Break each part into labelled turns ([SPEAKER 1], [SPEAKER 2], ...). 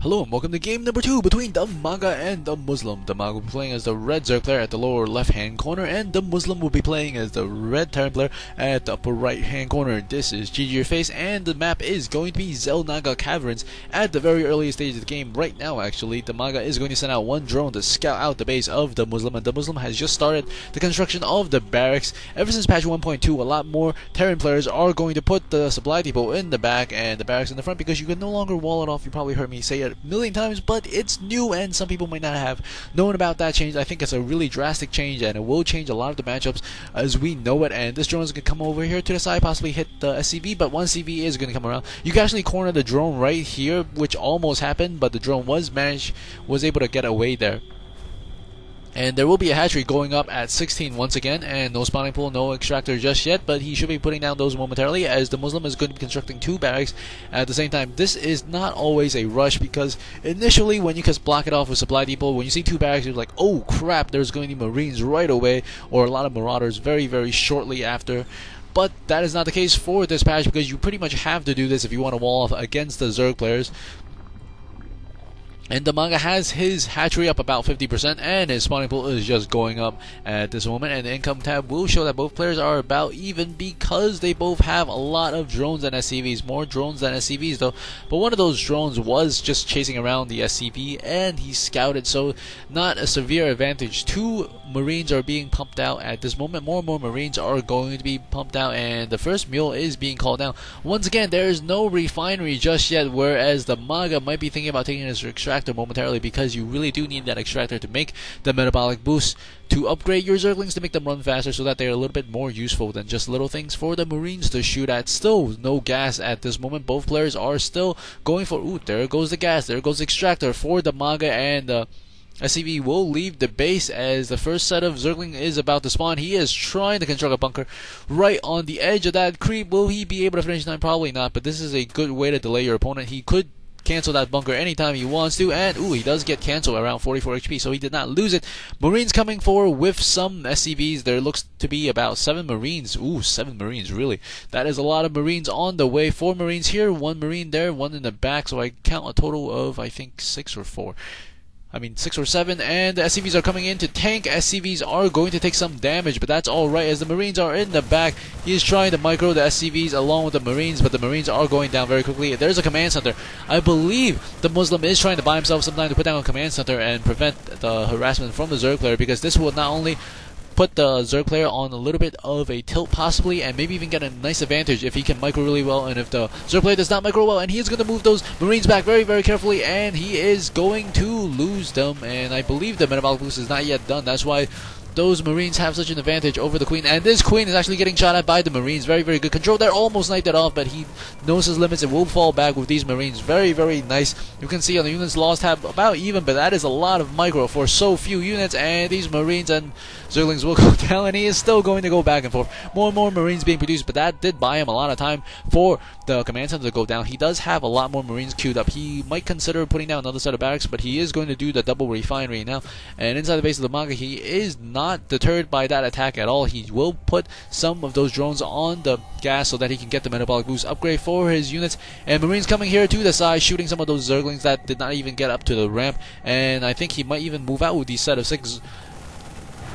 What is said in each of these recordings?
[SPEAKER 1] Hello and welcome to game number 2 between DIMAGA and DeMusliM. DIMAGA will be playing as the red Zerg player at the lower left hand corner, and DeMusliM will be playing as the red Terran player at the upper right hand corner. This is GG Your Face, and the map is going to be Xel'Naga Caverns at the very earliest stage of the game. Right now, actually, DIMAGA is going to send out one drone to scout out the base of DeMusliM, and DeMusliM has just started the construction of the barracks. Ever since patch 1.2, a lot more Terran players are going to put the supply depot in the back and the barracks in the front, because you can no longer wall it off. You probably heard me say it a million times, but it's new and some people might not have known about that change. I think it's a really drastic change, and it will change a lot of the matchups as we know it. And this drone is going to come over here to the side, possibly hit the SCV, but one CV is going to come around. You can actually corner the drone right here, which almost happened, but the drone was able to get away there. And there will be a hatchery going up at 16 once again, and no spawning pool, no extractor just yet, but he should be putting down those momentarily, as DeMusliM is going to be constructing two barracks at the same time. This is not always a rush, because initially when you just block it off with supply depot, when you see two barracks, you're like, oh crap, there's going to be Marines right away, or a lot of Marauders very, very shortly after. But that is not the case for this patch, because you pretty much have to do this if you want to wall off against the Zerg players. And DIMAGA has his hatchery up about 50%, and his spawning pool is just going up at this moment. And the income tab will show that both players are about even, because they both have a lot of drones and SCVs. More drones than SCVs though. But one of those drones was just chasing around the SCV, and he scouted, so not a severe advantage. Two Marines are being pumped out at this moment. More and more Marines are going to be pumped out, and the first mule is being called down. Once again, there is no refinery just yet, whereas DIMAGA might be thinking about taking his extraction momentarily, because you really do need that extractor to make the metabolic boost to upgrade your Zerglings to make them run faster, so that they're a little bit more useful than just little things for the Marines to shoot at. Still no gas at this moment. Both players are still going for, ooh, there goes the gas, there goes the extractor for DIMAGA, and SCV will leave the base as the first set of Zergling is about to spawn. He is trying to construct a bunker right on the edge of that creep. Will he be able to finish time? Probably not, but this is a good way to delay your opponent. He could cancel that bunker anytime he wants to, and ooh, he does get canceled around 44 HP, so he did not lose it. Marines coming forward with some SCVs. There looks to be about 7 Marines. Ooh, 7 Marines, really. That is a lot of Marines on the way. 4 Marines here, 1 Marine there, 1 in the back, so I count a total of, I think, 6 or 7, and the SCVs are coming in to tank. SCVs are going to take some damage, but that's alright, as the Marines are in the back. He is trying to micro the SCVs along with the Marines, but the Marines are going down very quickly. There's a command center. I believe DeMusliM is trying to buy himself some time to put down a command center and prevent the harassment from the Zerg player, because this will not only put the Zerg player on a little bit of a tilt possibly, and maybe even get a nice advantage if he can micro really well. And if the Zerg player does not micro well, and he is going to move those Marines back very, very carefully, and he is going to lose them. And I believe the metabolic boost is not yet done. That's why those Marines have such an advantage over the Queen, and this Queen is actually getting shot at by the Marines. Very, very good control. They're almost sniped it off, but he knows his limits and will fall back with these Marines. Very, very nice. You can see on the units lost tab about even, but that is a lot of micro for so few units, and these Marines and Zerglings will go down, and he is still going to go back and forth. More and more Marines being produced, but that did buy him a lot of time for the command center to go down. He does have a lot more Marines queued up. He might consider putting down another set of barracks, but he is going to do the double refinery now. And inside the base of DIMAGA, he is not deterred by that attack at all. He will put some of those drones on the gas so that he can get the metabolic boost upgrade for his units. And Marines coming here to the side, shooting some of those Zerglings that did not even get up to the ramp. And I think he might even move out with these set of 6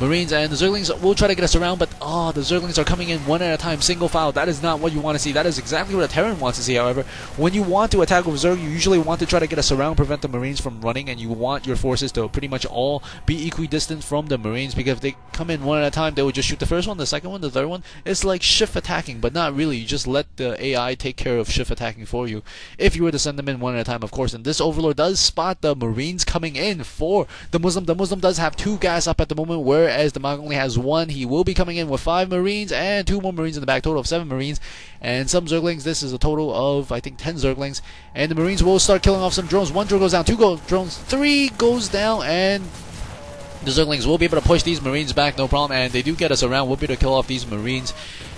[SPEAKER 1] Marines, and the Zerglings will try to get us around, but the Zerglings are coming in one at a time, single file. That is not what you want to see. That is exactly what a Terran wants to see. However, when you want to attack with Zerg, you usually want to try to get us around, prevent the Marines from running, and you want your forces to pretty much all be equidistant from the Marines, because if they come in one at a time, they will just shoot the first one, the second one, the third one. It's like shift attacking, but not really. You just let the AI take care of shift attacking for you, if you were to send them in one at a time, of course. And this Overlord does spot the Marines coming in for DeMusliM. DeMusliM does have 2 gas up at the moment, whereas DIMAGA only has 1. He will be coming in with 5 Marines and 2 more Marines in the back, total of 7 Marines and some Zerglings. This is a total of, I think, 10 Zerglings, and the Marines will start killing off some drones. 1 drone goes down, 2 drones, 3 goes down, and the Zerglings will be able to push these Marines back, no problem, and they do get us around. We'll be able to kill off these Marines.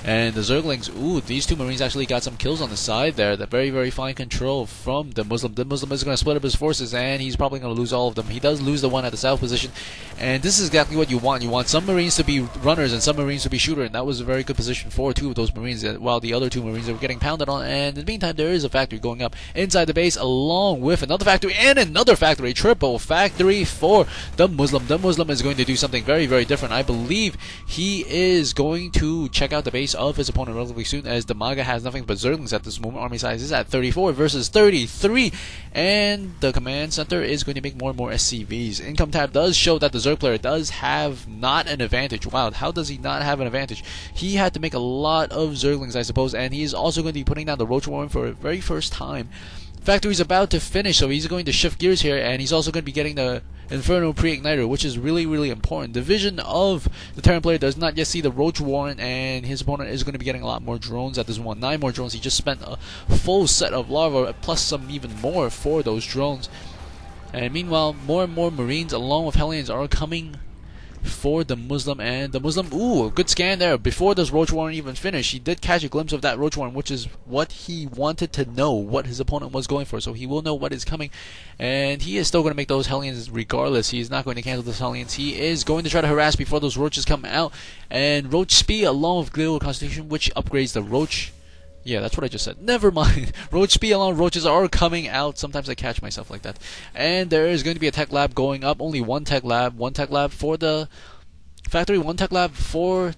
[SPEAKER 1] And the Zerglings, ooh, these two Marines actually got some kills on the side there. The very, very fine control from DeMusliM. DeMusliM is going to split up his forces, and he's probably going to lose all of them. He does lose the one at the south position, and this is exactly what you want. You want some Marines to be runners and some Marines to be shooter, and that was a very good position for two of those Marines, while the other two Marines are getting pounded on. And in the meantime, there is a factory going up inside the base, along with another factory and another factory. Triple factory for DeMusliM. DeMusliM is going to do something very, very different. I believe he is going to check out the base of his opponent relatively soon, as DiMaga has nothing but Zerglings at this moment. Army size is at 34 versus 33, and the command center is going to make more and more SCVs. Income tab does show that the Zerg player does have not an advantage. Wow, how does he not have an advantage? He had to make a lot of Zerglings, I suppose, and he is also going to be putting down the Roach Warren for the very first time. Factory's about to finish, so he's going to shift gears here, and he's also going to be getting the Inferno Pre-Igniter, which is really, really important. The vision of the Terran player does not yet see the Roach Warren, and his opponent is going to be getting a lot more drones at this one. 9 more drones. He just spent a full set of larvae, plus some even more for those drones. And meanwhile, more and more Marines, along with Hellions, are coming for DeMusliM, and DeMusliM, ooh, a good scan there. Before this Roach Warren even finished, he did catch a glimpse of that Roach Warren, which is what he wanted to know, what his opponent was going for, so he will know what is coming, and he is still going to make those Hellions regardless. He is not going to cancel those Hellions. He is going to try to harass before those Roaches come out, and Roach Speed along with Glial Constitution, which upgrades the Roach. Yeah, that's what I just said. Never mind. Roach Speed along Roaches are coming out. Sometimes I catch myself like that. And there is going to be a tech lab going up. Only one tech lab. One tech lab for the factory. One tech lab for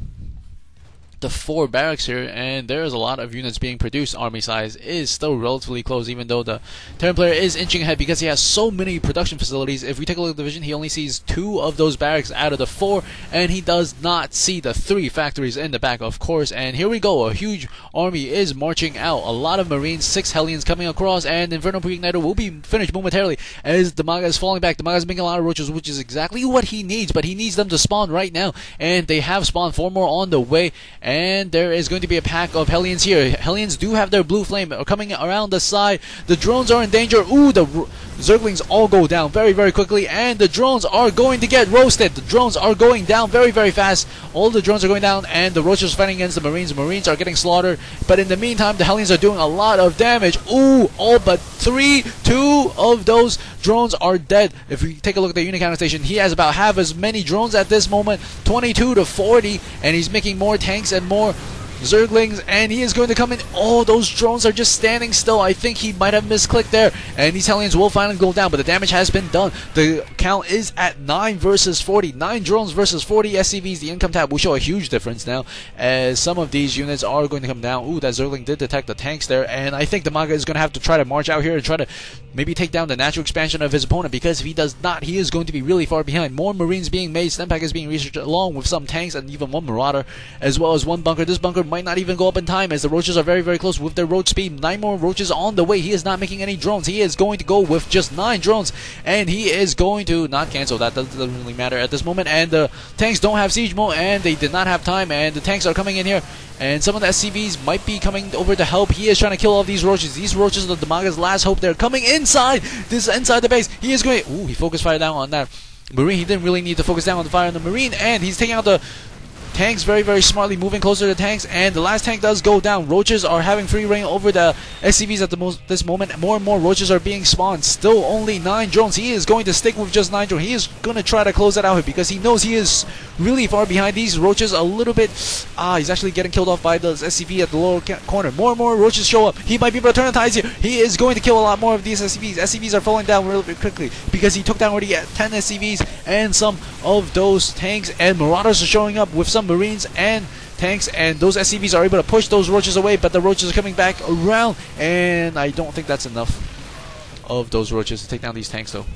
[SPEAKER 1] the 4 barracks here, and there is a lot of units being produced. Army size is still relatively close, even though the Terran player is inching ahead because he has so many production facilities. If we take a look at the vision, he only sees 2 of those barracks out of the 4, and he does not see the 3 factories in the back, of course. And here we go, a huge army is marching out. A lot of Marines, 6 Hellions coming across, and Inferno Pre-Igniter will be finished momentarily as DiMaga is falling back. DiMaga is making a lot of Roaches, which is exactly what he needs, but he needs them to spawn right now, and they have spawned. 4 more on the way, and there is going to be a pack of Hellions here. Hellions do have their blue flame coming around the side. The drones are in danger. Ooh, the Zerglings all go down very, very quickly, and the drones are going to get roasted. The drones are going down very, very fast. All the drones are going down, and the Roaches are fighting against the Marines. The Marines are getting slaughtered, but in the meantime, the Hellions are doing a lot of damage. Ooh, all but 2 of those drones are dead. If we take a look at the unit counter station, he has about half as many drones at this moment, 22 to 40, and he's making more tanks and more Zerglings, and he is going to come in. Oh, those drones are just standing still. I think he might have misclicked there, and these Hellions will finally go down, but the damage has been done. The count is at 9 versus 40. 9 drones versus 40 SCVs. The income tab will show a huge difference now, as some of these units are going to come down. Ooh, that Zergling did detect the tanks there, and I think DiMaga is going to have to try to march out here and try to maybe take down the natural expansion of his opponent, because if he does not, he is going to be really far behind. More Marines being made, Stem-Pack is being researched, along with some tanks and even 1 Marauder, as well as 1 bunker. This bunker might not even go up in time, as the Roaches are very, very close with their Roach Speed. 9 more Roaches on the way. He is not making any drones. He is going to go with just 9 drones, and he is going to not cancel. That doesn't really matter at this moment, and the tanks don't have siege mode, and they did not have time, and the tanks are coming in here, and some of the SCVs might be coming over to help. He is trying to kill all these Roaches. These Roaches are DiMaga's last hope. They're coming inside. This is inside the base. He is going. Ooh, he focused fire down on that Marine. He didn't really need to focus down on the fire on the Marine, and he's taking out the tanks very, very smartly, moving closer to the tanks, and the last tank does go down. Roaches are having free reign over the SCVs at this moment. More and more Roaches are being spawned. Still only 9 drones. He is going to stick with just 9 drones. He is going to try to close that out here because he knows he is really far behind these Roaches a little bit. He's actually getting killed off by the SCV at the lower corner. More and more Roaches show up. He might be able to turn the tides here. He is going to kill a lot more of these SCVs. SCVs are falling down really bit quickly because he took down already 10 SCVs and some of those tanks, and Marauders are showing up with some Marines and tanks, and those SCVs are able to push those Roaches away, but the Roaches are coming back around, and I don't think that's enough of those Roaches to take down these tanks though.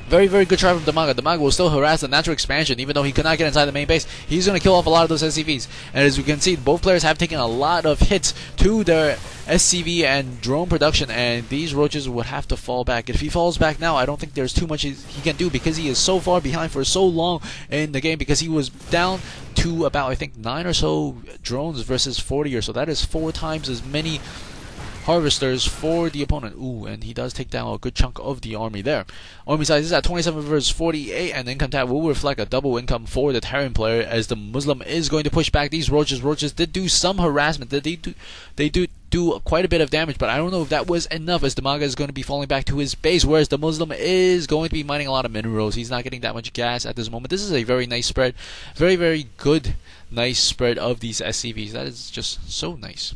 [SPEAKER 1] Very, very good try from DiMaga. DiMaga will still harass the natural expansion, even though he could not get inside the main base. He's going to kill off a lot of those SCVs. And as we can see, both players have taken a lot of hits to their SCV and drone production, and these Roaches would have to fall back. If he falls back now, I don't think there's too much he can do, because he is so far behind for so long in the game, because he was down to about, I think, 9 or so drones versus 40 or so. That is 4 times as many harvesters for the opponent. Ooh, and he does take down a good chunk of the army there. Army size is at 27 versus 48, and the income tab will reflect a double income for the Terran player, as the Muslim is going to push back these roaches. Roaches did do some harassment. They do quite a bit of damage, but I don't know if that was enough, as DiMaga is going to be falling back to his base, whereas the Muslim is going to be mining a lot of minerals. He's not getting that much gas at this moment. This is a very nice spread. Very, very good, nice spread of these SCVs. That is just so nice.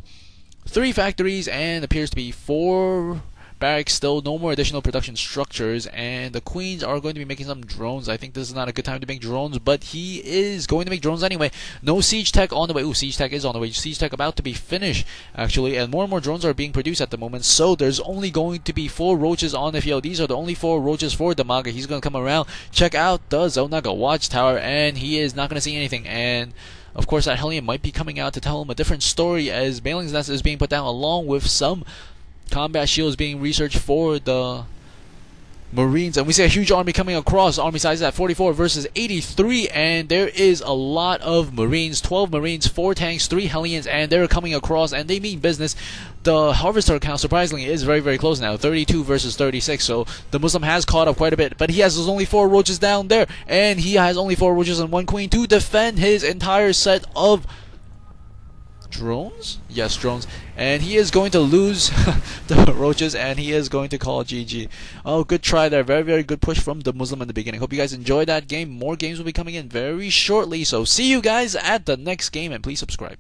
[SPEAKER 1] 3 factories and appears to be 4 barracks still. No more additional production structures, and the queens are going to be making some drones. I think this is not a good time to make drones, but he is going to make drones anyway. No siege tech on the way. Ooh, siege tech is on the way. Siege tech about to be finished, actually, and more drones are being produced at the moment. So there's only going to be 4 roaches on the field. These are the only 4 roaches for DiMaga. He's going to come around, check out the Xel'Naga watchtower, and he is not going to see anything. And of course, that Hellion might be coming out to tell him a different story, as Bailing's Nest is being put down along with some combat shields being researched for the Marines. And we see a huge army coming across. Army size is at 44 versus 83, and there is a lot of Marines. 12 Marines, 4 tanks, 3 Hellions, and they're coming across, and they mean business. The harvester count, surprisingly, is very, very close now. 32 versus 36, so the Muslim has caught up quite a bit, but he has only 4 roaches down there, and he has only 4 roaches and 1 queen to defend his entire set of drones? Yes, drones. And he is going to lose the roaches, and he is going to call GG. Oh, good try there. Very, very good push from DeMusliM in the beginning. Hope you guys enjoyed that game. More games will be coming in very shortly, so see you guys at the next game, and please subscribe.